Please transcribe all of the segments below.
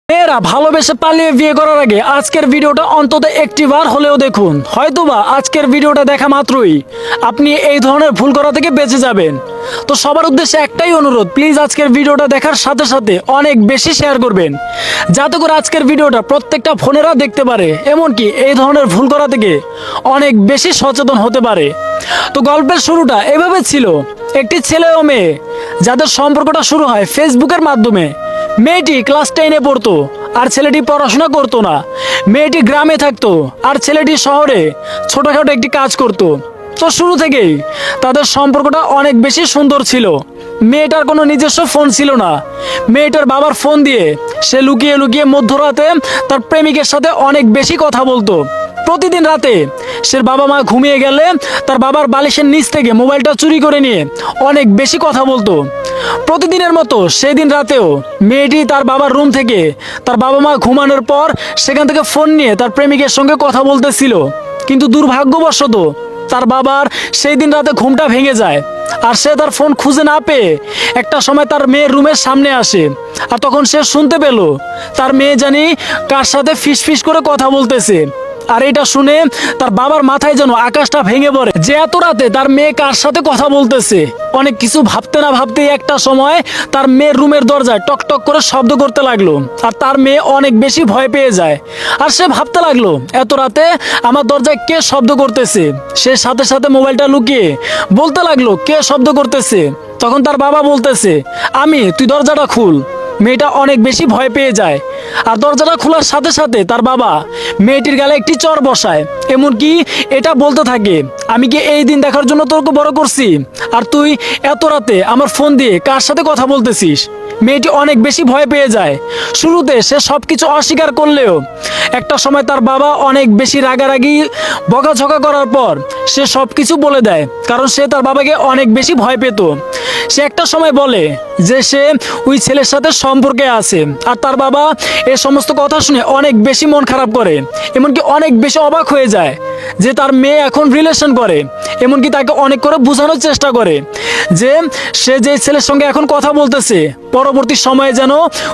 মেয়েরা ভালোবেসে পালিয়ে বিয়ে করার আগে আজকের ভিডিওটা অন্তত একটি বার হলেও দেখুন। হয়তোবা আজকের ভিডিওটা দেখা মাত্রই আপনি এই ধরনের ভুল করা থেকে বেঁচে যাবেন। তো সবার উদ্দেশ্যে একটাই অনুরোধ, প্লিজ আজকের ভিডিওটা দেখার সাথে সাথে অনেক বেশি শেয়ার করবেন, যাতে করে আজকের ভিডিওটা প্রত্যেকটা ফোনেরা দেখতে পারে, এমনকি এই ধরনের ভুল করা থেকে অনেক বেশি সচেতন হতে পারে। তো গল্পের শুরুটা এভাবে ছিল। একটি ছেলে ও মেয়ে যাদের সম্পর্কটা শুরু হয় ফেসবুকের মাধ্যমে। মেয়েটি ক্লাস 10-এ পড়তো আর ছেলেটি পড়াশোনা করতো না। মেয়েটি গ্রামে থাকতো আর ছেলেটি শহরে ছোটখাটো একটি কাজ করতো। তো শুরু থেকেই তাদের সম্পর্কটা অনেক বেশি সুন্দর ছিল। মেয়েটার কোনো নিজস্ব ফোন ছিল না। মেয়েটার বাবার ফোন দিয়ে সে লুকিয়ে লুকিয়ে মধ্যরাতে তার প্রেমিকের সাথে অনেক বেশি কথা বলতো। প্রতিদিন রাতে সে বাবা মা ঘুমিয়ে গেলে তার বাবার বালিশের নিচ থেকে মোবাইলটা চুরি করে নিয়ে অনেক বেশি কথা বলতো। প্রতিদিনের মতো সেদিন রাতেও মেয়েটি তার বাবার রুম থেকে তার বাবা মা ঘুমানোর পর সেখান থেকে ফোন নিয়ে তার প্রেমিকের সঙ্গে কথা বলতেছিল। কিন্তু দুর্ভাগ্যবশত তার বাবার সেই দিন রাতে ঘুমটা ভেঙে যায় আর সে তার ফোন খুঁজে না পেয়ে একটা সময় তার মেয়ের রুমের সামনে আসে। আর তখন সে শুনতে পেল তার মেয়ে জানি কার সাথে ফিসফিস করে কথা বলতেছে। আর এটা শুনে তার বাবার মাথায় যেন আকাশটা ভেঙে পড়ে, যে এত রাতে তার মেয়ে কার সাথে কথা বলতেছে। অনেক কিছু ভাবতে না ভাবতেই একটা সময় তার মেয়ের রুমের দরজায় টক টক করে শব্দ করতে লাগলো। আর তার মেয়ে অনেক বেশি ভয় পেয়ে যায়। আর সে ভাবতে লাগলো, এত রাতে আমার দরজায় কে শব্দ করতেছে। সে সাথে সাথে মোবাইলটা লুকিয়ে বলতে লাগলো, কে শব্দ করতেছে। তখন তার বাবা বলতেছে, আমি, তুই দরজাটা খুল। মেয়েটা অনেক বেশি ভয় পেয়ে যায়। আর দরজাটা খোলার সাথে সাথে তার বাবা মেয়েটির গালে একটি চর বসায়, এমনকি এটা বলতে থাকে, আমি কি এই দিন দেখার জন্য তোকে বড় করছি, আর তুই এত রাতে আমার ফোন দিয়ে কার সাথে কথা বলতেছিস। মেয়েটি অনেক বেশি ভয় পেয়ে যায়। শুরুতে সে সবকিছু অস্বীকার করলেও একটা সময় তার বাবা অনেক বেশি রাগারাগি বকাঝকা করার পর সে সবকিছু বলে দেয়, কারণ সে তার বাবাকে অনেক বেশি ভয় পেত। সে একটা সময় বলে যে সে ওই ছেলের সাথে সম্পর্কে আছে। আর তার বাবা এই সমস্ত কথা শুনে অনেক বেশি মন খারাপ করে, এমনকি অনেক বেশি অবাক হয়ে যায় যে তার মেয়ে এখন রিলেশন করে। এমনকি তাকে অনেক করে বোঝানোর চেষ্টা করে যে সে যে ছেলের সঙ্গে এখন কথা বলতেছে পরবর্তী সময়ে যেন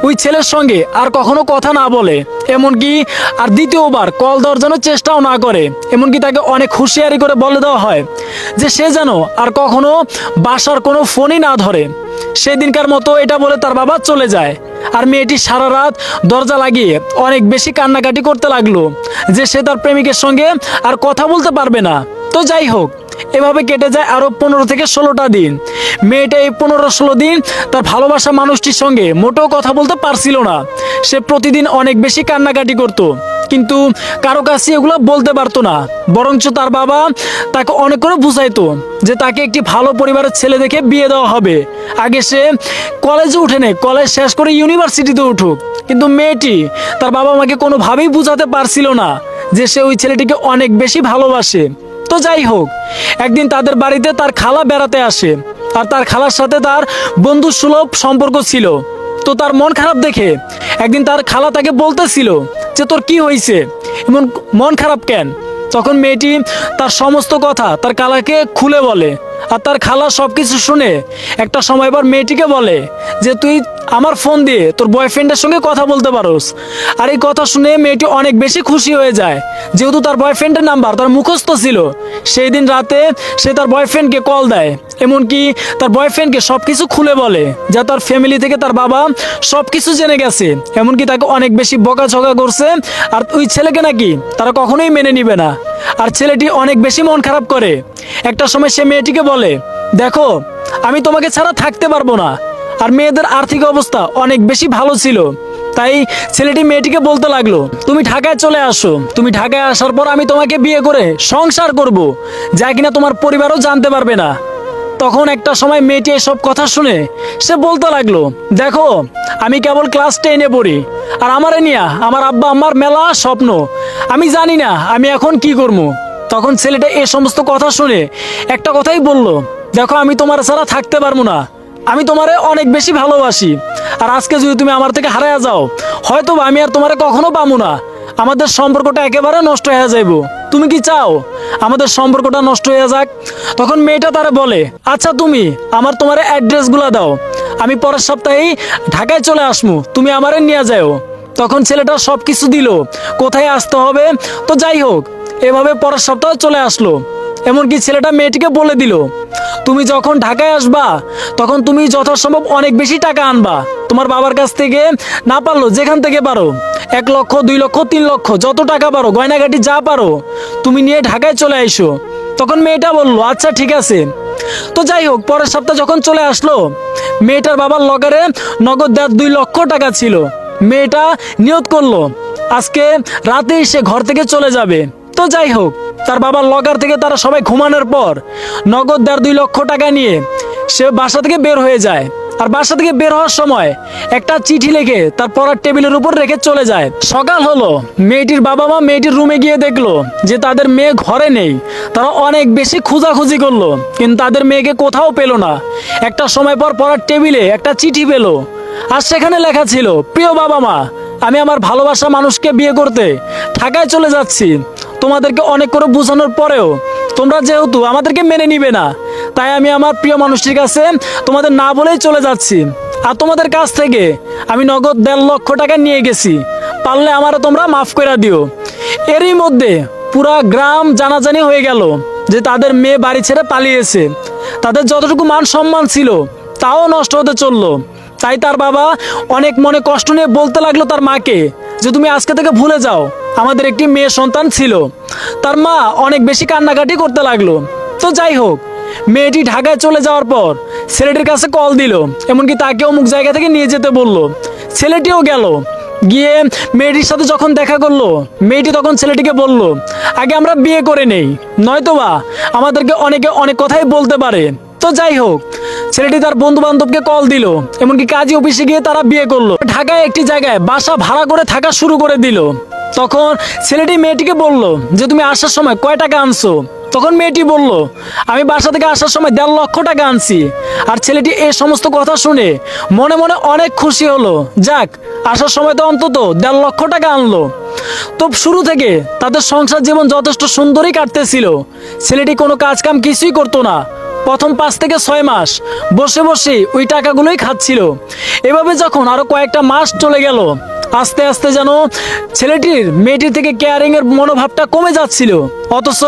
ওই ছেলের সঙ্গে আর কখনো কথা না বলে, এমনকি আর দ্বিতীয়বার কল দেওয়ার জন্য চেষ্টাও না করে। এমনকি তাকে অনেক হুঁশিয়ারি করে বলে দেওয়া হয় যে সে যেন আর কখনো বাসার কোনো ফোনই না ধরে। সেদিনকার মতো এটা বলে তার বাবা চলে যায়। আর মেয়েটি সারা রাত দরজা লাগিয়ে অনেক বেশি কান্নাকাটি করতে লাগলো যে সে তার প্রেমিকের সঙ্গে আর কথা বলতে পারবে না। তো যাই হোক, এভাবে কেটে যায় আরো 15 থেকে 16টা দিন। মেয়েটা এই 15-16 দিন তার ভালোবাসা মানুষটির সঙ্গে মোটেও কথা বলতে পারছিল না। সে প্রতিদিন অনেক বেশি কান্নাকাটি করত, কিন্তু কারো কাছে এগুলো বলতে পারতো না। বরঞ্চ তার বাবা তাকে অনেক করে বুঝাইতো যে তাকে একটি ভালো পরিবারের ছেলে দেখে বিয়ে দেওয়া হবে, আগে সে কলেজে উঠে নে, কলেজ শেষ করে ইউনিভার্সিটিতে উঠুক। কিন্তু মেয়েটি তার বাবা মাকে কোনোভাবেই বুঝাতে পারছিল না যে সে ওই ছেলেটিকে অনেক বেশি ভালোবাসে। তো যাই হোক, একদিন তাদের বাড়িতে তার খালা বেড়াতে আসে। আর তার খালার সাথে তার বন্ধু সুলভ সম্পর্ক ছিল। তো তার মন খারাপ দেখে একদিন তার খালা তাকে বলতেছিল যে তোর কি হয়েছে, এমন মন খারাপ কেন। তখন মেয়েটি তার সমস্ত কথা তার খালাকে খুলে বলে। আর তার খালা সবকিছু শুনে একটা সময় পর মেয়েটিকে বলে যে তুই আমার ফোন দিয়ে তোর বয়ফ্রেন্ডের সঙ্গে কথা বলতে পারোস। আর এই কথা শুনে মেয়েটি অনেক বেশি খুশি হয়ে যায়, যেহেতু তার বয়ফ্রেন্ডের নাম্বার তার মুখস্থ ছিল। সেই দিন রাতে সে তার বয়ফ্রেন্ডকে কল দেয়, এমনকি তার বয়ফ্রেন্ডকে সবকিছু খুলে বলে যা তার ফ্যামিলি থেকে তার বাবা সবকিছু জেনে গেছে। এমনকি তাকে অনেক বেশি বকাঝকা করছে, আর ওই ছেলেকে নাকি তারা কখনোই মেনে নিবে না। আর ছেলেটি অনেক বেশি মন খারাপ করে। একটা সময় সে মেয়েটিকে বলে, দেখো আমি তোমাকে ছাড়া থাকতে পারবো না। আর মেয়েদের আর্থিক অবস্থা অনেক বেশি ভালো ছিল, তাই ছেলেটি মেয়েটিকে বলতে লাগলো, তুমি ঢাকায় চলে আসো। তুমি ঢাকায় আসার পর আমি তোমাকে বিয়ে করে সংসার করব, যা কিনা তোমার পরিবারও জানতে পারবে না। তখন একটা সময় মেয়েটি এসব কথা শুনে সে বলতে লাগলো, দেখো আমি কেবল ক্লাস 10-এ পড়ি, আর আমারে নিয়া আমার আব্বা আমার মেলা স্বপ্ন, আমি জানি না আমি এখন কি করবো। তখন ছেলেটা এই সমস্ত কথা শুনে একটা কথাই বলল, দেখো আমি তোমার ছাড়া থাকতে পারবো না, আমি তোমারে অনেক বেশি ভালোবাসি। আর আজকে যদি তুমি আমার থেকে হারায়া যাও, হয়তো আমি আর তোমারে কখনো পাবো না। আমাদের সম্পর্কটা একেবারে নষ্ট হয়ে যাইব। তুমি কি চাও আমাদের সম্পর্কটা নষ্ট হয়ে যাক? তখন মেয়েটা তারে বলে, আচ্ছা তুমি আমার তোমার অ্যাড্রেসগুলো দাও, আমি পরের সপ্তাহেই ঢাকায় চলে আসমু, তুমি আমারে নিয়ে যাও। তখন ছেলেটা সব কিছু দিল, কোথায় আসতে হবে। তো যাই হোক, এভাবে পরের সপ্তাহ চলে আসলো। এমনকি ছেলেটা মেয়েটিকে বলে দিল, তুমি যখন ঢাকায় আসবা তখন তুমি যথাসম্ভব অনেক বেশি টাকা আনবা তোমার বাবার কাছ থেকে, না পারলো যেখান থেকে পারো, 1 লক্ষ 2 লক্ষ 3 লক্ষ যত টাকা পারো, গয়নাগাটি যা পারো তুমি নিয়ে ঢাকায় চলে আইসো। তখন মেয়েটা বললো আচ্ছা ঠিক আছে। তো যাই হোক, পরের সপ্তাহ যখন চলে আসলো, মেয়েটার বাবার লকারে নগদ 2 লক্ষ টাকা ছিল। মেয়েটা নিয়ত করলো আজকে রাতেই সে ঘর থেকে চলে যাবে। তো যাই হোক, তার বাবার লকার থেকে তারা সবাই ঘুমানোর পর নগদ 2 লক্ষ টাকা নিয়ে সে বাসা থেকে বের হয়ে যায়। আর বাসা থেকে বের হওয়ার সময় একটা চিঠি লিখে তার পড়ার টেবিলের উপর রেখে চলে যায়। সকাল হলো, মেয়েটির বাবা মা মেয়েটির রুমে গিয়ে দেখলো যে তাদের মেয়ে ঘরে নেই। তারা অনেক বেশি খোঁজাখুঁজি করলো, কিন্তু তাদের মেয়েকে কোথাও পেলো না। একটা সময় পর পড়ার টেবিলে একটা চিঠি পেলো, আর সেখানে লেখা ছিল, প্রিয় বাবা মা, আমি আমার ভালোবাসা মানুষকে বিয়ে করতে ঢাকায় চলে যাচ্ছি। তোমাদেরকে অনেক করে বোঝানোর পরেও তোমরা যেহেতু আমাদেরকে মেনে নিবে না, তাই আমি আমার প্রিয় মানুষটির কাছে তোমাদের না বলেই চলে যাচ্ছি। আর তোমাদের কাছ থেকে আমি নগদ 1.5 লক্ষ টাকা নিয়ে গেছি, পারলে আমারও তোমরা মাফ করে দিও। এরই মধ্যে পুরা গ্রাম জানাজানি হয়ে গেল যে তাদের মেয়ে বাড়ি ছেড়ে পালিয়েছে। তাদের যতটুকু মান সম্মান ছিল তাও নষ্ট হতে চললো। তাই তার বাবা অনেক মনে কষ্ট নিয়ে বলতে লাগলো তার মাকে যে তুমি আজকে থেকে ভুলে যাও, আমাদের একটি মেয়ে সন্তান ছিল। তার মা অনেক বেশি কান্নাকাটি করতে লাগলো। তো যাই হোক, মেয়েটি ঢাকায় চলে যাওয়ার পর ছেলেটির কাছে কল দিল, এমনকি তাকে অমুক জায়গা থেকে নিয়ে যেতে বলল। ছেলেটিও গেল, গিয়ে মেয়েটির সাথে যখন দেখা করলো, মেয়েটি তখন ছেলেটিকে বলল আগে আমরা বিয়ে করে নেই, নয়তোবা আমাদেরকে অনেকে অনেক কথাই বলতে পারে। তো যাই হোক, ছেলেটি তার বন্ধু বান্ধবকে কল দিল, এমনকি কাজী অফিসে গিয়ে তারা বিয়ে করলো। ঢাকায় একটি জায়গায় বাসা ভাড়া করে থাকা শুরু করে দিল। তখন ছেলেটি মেয়েটিকে বলল যে তুমি আসার সময় কয় টাকা আনছো। তখন মেয়েটি বলল আমি বাসা থেকে আসার সময় 1.5 লক্ষ টাকা আনছি। আর ছেলেটি এই সমস্ত কথা শুনে মনে মনে অনেক খুশি হলো, যাক আসার সময় তো অন্তত 1.5 লক্ষ টাকা আনলো। তো শুরু থেকে তাদের সংসার জীবন যথেষ্ট সুন্দরই কাটতেছিল। ছেলেটি কোনো কাজ কাম কিছুই করতো না। প্রথম 5 থেকে 6 মাস বসে বসে ওই টাকাগুলোই খাচ্ছিল। এভাবে যখন আরো কয়েকটা মাস চলে গেল, আস্তে আস্তে যেন ছেলেটির মেয়েটির থেকে কেয়ারিং এর মনোভাবটা কমে যাচ্ছিল। অথচ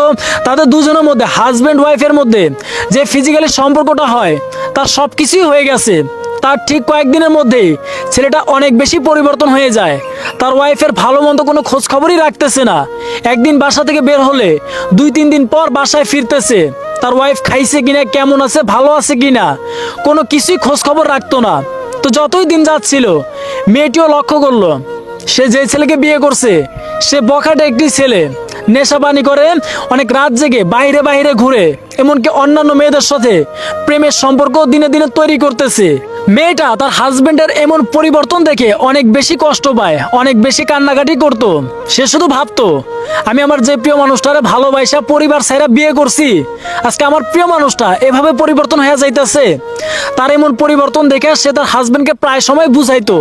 তাদের দুজনের মধ্যে, হাজব্যান্ড ওয়াইফের মধ্যে যে ফিজিক্যালি সম্পর্কটা হয়, তার সব কিছুই হয়ে গেছে। তার ঠিক কয়েকদিনের মধ্যেই ছেলেটা অনেক বেশি পরিবর্তন হয়ে যায়। তার ওয়াইফের ভালো মন্দ কোনো খোঁজ খবরই রাখতেছে না। একদিন বাসা থেকে বের হলে 2-3 দিন পর বাসায় ফিরতেছে। তার ওয়াইফ খাইছে কিনা, কেমন আছে, ভালো আছে কিনা, কোনো কিছুই খোঁজ খবর রাখতো না। তো যতই দিন যাচ্ছিল, মেয়েটিও লক্ষ্য করলো সে যে ছেলেকে বিয়ে করছে সে বখাটে একটি ছেলে, নেশাপানি করে, অনেক রাত জেগে বাইরে বাইরে ঘুরে, এমনকি অন্যান্য মেয়েদের সাথে প্রেমের সম্পর্ক দিনে দিনে তৈরি করতেছে। মেয়েটা তার হাজবেন্ডের এমন পরিবর্তন দেখে অনেক বেশি কষ্ট পায়, অনেক বেশি কান্নাকাটি করত। সে শুধু ভাবতো আমি আমার যে প্রিয় মানুষটারে ভালোবাসা পরিবার ছাইরা বিয়ে করছি, আজকে আমার প্রিয় মানুষটা এভাবে পরিবর্তন হয়ে যাইতেছে। তার এমন পরিবর্তন দেখে সে তার হাজবেন্ডকে প্রায় সময় বুঝাইতো,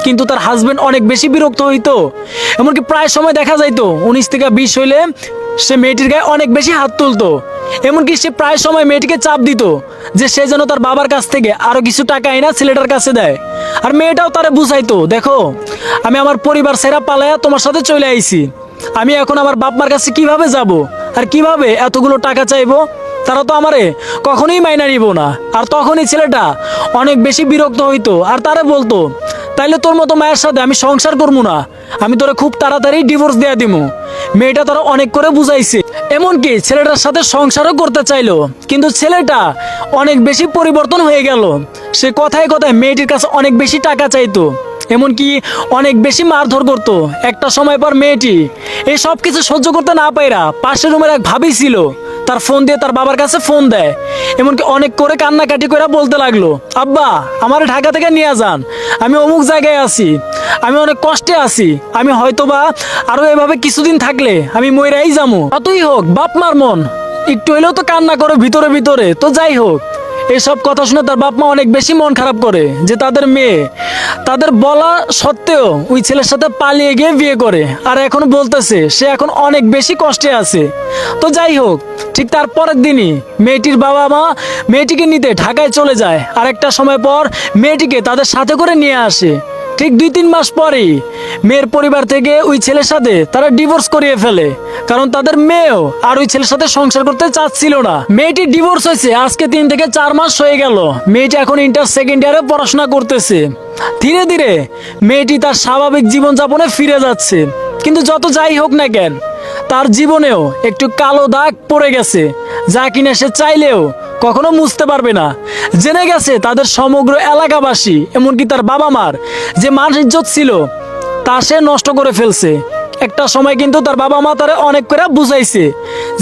কিন্তু তার হাজবেন্ড অনেক বেশি বিরক্ত হইতো। এমনকি প্রায় সময় দেখা যাইতো 19 থেকে 20 হইলে সে মেয়েটির গায়ে অনেক বেশি হাত তুলতো। এমনকি সে প্রায় সময় মেয়েটিকে চাপ দিত যে সে যেন তার বাবার কাছ থেকে আরো কিছু টাকা এনে ছেলেটার কাছে দেয়। আর মেয়েটাও তারে বুঝাইতো, দেখো আমি আমার পরিবার ছেড়া পালায়া তোমার সাথে চলে আইছি, আমি এখন আমার বাপ মার কাছে কিভাবে যাব আর কিভাবে এতগুলো টাকা চাইবো, তারা তো আমারে কখনোই মাইনা নিব না। আর তখনই ছেলেটা অনেক বেশি বিরক্ত হইতো আর তারে বলতো তাইলে তোর মতো মায়ের সাথে আমি সংসার করবো না, আমি তোরে খুব তাড়াতাড়ি ডিভোর্স দেয়া দিমু। মেয়েটা তারা অনেক করে বুঝাইছে, এমনকি ছেলেটার সাথে সংসারও করতে চাইলো, কিন্তু ছেলেটা অনেক বেশি পরিবর্তন হয়ে গেল। সে কথায় কথায় মেয়েটির কাছে অনেক বেশি টাকা চাইতো, এমনকি অনেক বেশি মারধর করতো। একটা সময় পর মেয়েটি এই সব কিছু সহ্য করতে না পাইরা পাশের রুমের এক ভাবি ছিল, তার ফোন দিয়ে তার বাবার কাছে ফোন দেয়, এমনকি অনেক করে কান্নাকাটি করে বলতে লাগলো আব্বা আমার ঢাকা থেকে নিয়ে যান, আমি অমুক জায়গায় আছি, আমি অনেক কষ্টে আছি, আমি হয়তোবা আরো এভাবে কিছুদিন থাকলে আমি মইরাই যাবো। যতই হোক বাপ মার মন একটু হলেও তো কান্না করে ভিতরে ভিতরে। তো যাই হোক, এসব কথা শুনে তার বাপ মা অনেক বেশি মন খারাপ করে যে তাদের মেয়ে তাদের বলা সত্ত্বেও ওই ছেলের সাথে পালিয়ে গিয়ে বিয়ে করে, আর এখন বলতেছে সে এখন অনেক বেশি কষ্টে আছে। তো যাই হোক, ঠিক তার পরের দিনই মেয়েটির বাবা মা মেয়েটিকে নিতে ঢাকায় চলে যায়। আর একটা সময় পর মেয়েটিকে তাদের সাথে করে নিয়ে আসে। ঠিক 2-3 মাস পরেই মেয়ের পরিবার থেকে ওই ছেলের সাথে তারা ডিভোর্স করিয়ে ফেলে, কারণ তাদের মেয়েও আর ওই ছেলের সাথে সংসার করতে চাচ্ছিল না। মেয়েটি ডিভোর্স হয়েছে আজকে 3 থেকে 4 মাস হয়ে গেল। মেয়েটি এখন ইন্টার সেকেন্ড ইয়ারে পড়াশোনা করতেছে। ধীরে ধীরে মেয়েটি তার স্বাভাবিক জীবনযাপনে ফিরে যাচ্ছে। কিন্তু যত যাই হোক না কেন, তার জীবনেও একটু কালো দাগ পড়ে গেছে, যা কিনা সে চাইলেও কখনো মুছতে পারবে না। জেনে গেছে তাদের সমগ্র এলাকাবাসী, এমনকি তার বাবা মার যে মান ইজ্জত ছিল তা সে নষ্ট করে ফেলছে। একটা সময় কিন্তু তার বাবা মা তারে অনেক করে বুঝাইছে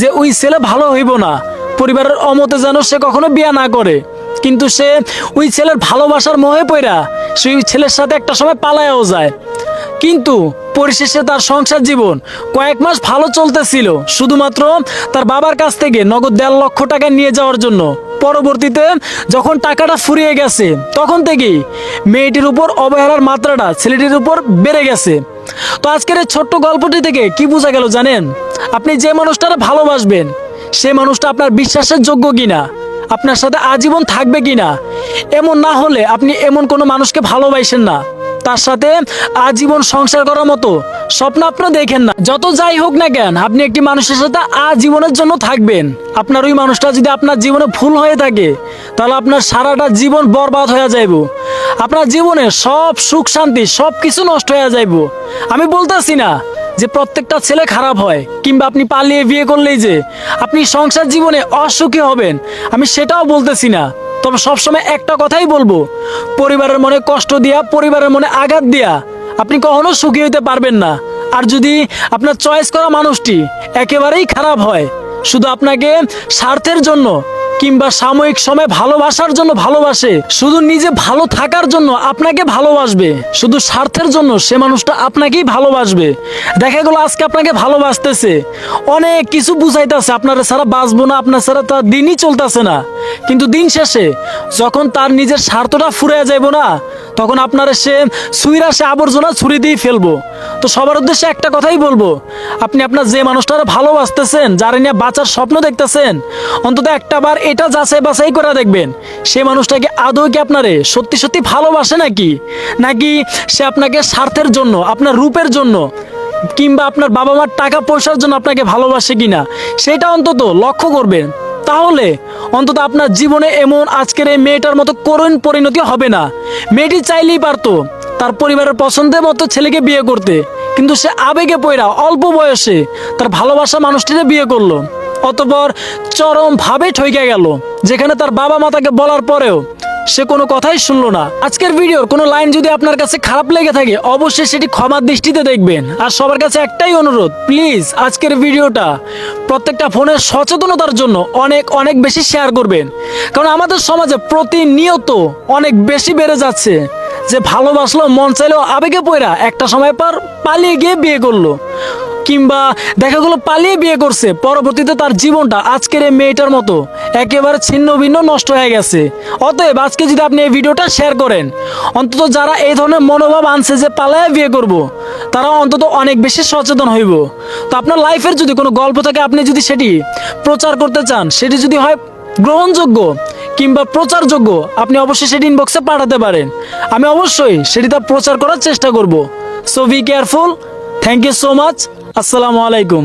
যে ওই ছেলে ভালো হইব না, পরিবারের অমতে যেন সে কখনো বিয়ে না করে। কিন্তু সে ওই ছেলের ভালোবাসার মোহে পইরা সেই ছেলের সাথে একটা সময় পালায়াও যায়। কিন্তু পরিশেষে তার সংসার জীবন কয়েক মাস ভালো চলতেছিল, শুধুমাত্র তার বাবার কাছ থেকে নগদ 1.5 লক্ষ টাকা নিয়ে যাওয়ার জন্য। পরবর্তীতে যখন টাকাটা ফুরিয়ে গেছে, তখন থেকেই মেয়েটির উপর অবহেলার মাত্রাটা ছেলেটির উপর বেড়ে গেছে। তো আজকের এই ছোট্ট গল্পটি থেকে কি বোঝা গেল জানেন? আপনি যে মানুষটারে ভালোবাসবেন সেই মানুষটা আপনার বিশ্বাসের যোগ্য কিনা, আপনার সাথে আজীবন থাকবে কিনা। এমন না হলে আপনি এমন কোনো মানুষকে ভালোবাসেন না, তার সাথে আজীবন সংসার করার মতো স্বপ্ন আপনি দেখেন না। যত যাই হোক না কেন, আপনি একটি মানুষের সাথে আজীবনের জন্য থাকবেন। আপনার ওই মানুষটা যদি আপনার জীবনে ভুল হয়ে থাকে, তাহলে আপনার সারাটা জীবন বরবাদ হয়ে যাইব। আপনার জীবনে সব সুখ শান্তি সব কিছু নষ্ট হয়ে যাইব। আমি বলতেছি না যে প্রত্যেকটা ছেলে খারাপ হয়, কিংবা আপনি পালিয়ে বিয়ে করলেই যে আপনি সংসার জীবনে অসুখী হবেন, আমি সেটাও বলতেছি না। তবে সবসময় একটা কথাই বলবো, পরিবারের মনে কষ্ট দিয়া, পরিবারের মনে আঘাত দিয়া আপনি কখনো সুখী হইতে পারবেন না। আর যদি আপনার চয়েস করা মানুষটি একেবারেই খারাপ হয়, শুধু আপনাকে স্বার্থের জন্য কিংবা সাময়িক সময় ভালোবাসার জন্য ভালোবাসে, শুধু নিজে ভালো থাকার জন্য আপনাকে ভালোবাসবে, শুধু স্বার্থের জন্য সে মানুষটা আপনাকেই ভালোবাসবে। দেখা গেল আজকে আপনাকে ভালোবাসতেছে, অনেক কিছু বুঝাইতেছে, আপনারা ছাড়া বাঁচবো না, আপনার ছাড়া তার দিনই চলতেছে না। কিন্তু দিন শেষে যখন তার নিজের স্বার্থটা ফুরিয়ে যাইব না, তখন আপনারা সে ছুঁইরা সে আবর্জনা ছুরি দিয়ে ফেলবো। তো সবার উদ্দেশ্যে একটা কথাই বলবো, আপনি আপনার যে মানুষটারা ভালোবাসতেছেন, যারা নিয়ে বাঁচার স্বপ্ন দেখতেছেন, অন্তত একটা বার এটা যাচাই বাছাই করে দেখবেন সে মানুষটাকে আদৌ কি আপনারে সত্যি সত্যি ভালোবাসে নাকি, নাকি সে আপনাকে স্বার্থের জন্য, আপনার রূপের জন্য কিংবা আপনার বাবা মার টাকা পয়সার জন্য আপনাকে ভালোবাসে কিনা, সেটা অন্তত লক্ষ্য করবেন। তাহলে অন্তত আপনার জীবনে এমন আজকের এই মেয়েটার মতো করুণ পরিণতি হবে না। মেয়েটি চাইলেই পারতো তার পরিবারের পছন্দের মতো ছেলেকে বিয়ে করতে, কিন্তু সে আবেগে পয়রা অল্প বয়সে তার ভালোবাসা মানুষটিকে বিয়ে করলো। অতঃপর চরম ভাবে ঠকে গেল, যেখানে তার বাবা মা তাকে বলার পরেও সে কোনো কথাই শুনলো না। আজকের ভিডিওর কোনো লাইন যদি আপনার কাছে খারাপ লেগে থাকে, অবশ্যই সেটি ক্ষমার দৃষ্টিতে দেখবেন। আর সবার কাছে একটাই অনুরোধ, প্লিজ আজকের ভিডিওটা প্রত্যেকটা ফোনের সচেতনতার জন্য অনেক অনেক বেশি শেয়ার করবেন। কারণ আমাদের সমাজে প্রতিনিয়ত অনেক বেশি বেড়ে যাচ্ছে যে ভালোবাসলো, মন চাইলেও আবেগে পয়রা একটা সময় পর পালিয়ে গিয়ে বিয়ে করলো, কিংবা দেখা গেলো পালিয়ে বিয়ে করছে, পরবর্তীতে তার জীবনটা আজকের এই মেয়েটার মতো একেবারে ছিন্ন ভিন্ন নষ্ট হয়ে গেছে। অতএব আজকে যদি আপনি এই ভিডিওটা শেয়ার করেন, অন্তত যারা এই ধরনের মনোভাব আনছে যে পালায় বিয়ে করব, তারা অন্তত অনেক বেশি সচেতন হইব। তো আপনার লাইফের যদি কোনো গল্প থাকে, আপনি যদি সেটি প্রচার করতে চান, সেটি যদি হয় গ্রহণযোগ্য কিংবা প্রচারযোগ্য, আপনি অবশ্যই সেটি ইনবক্সে পাঠাতে পারেন। আমি অবশ্যই সেটি তা প্রচার করার চেষ্টা করব। So be careful. Thank you so much. আসসালামু আলাইকুম।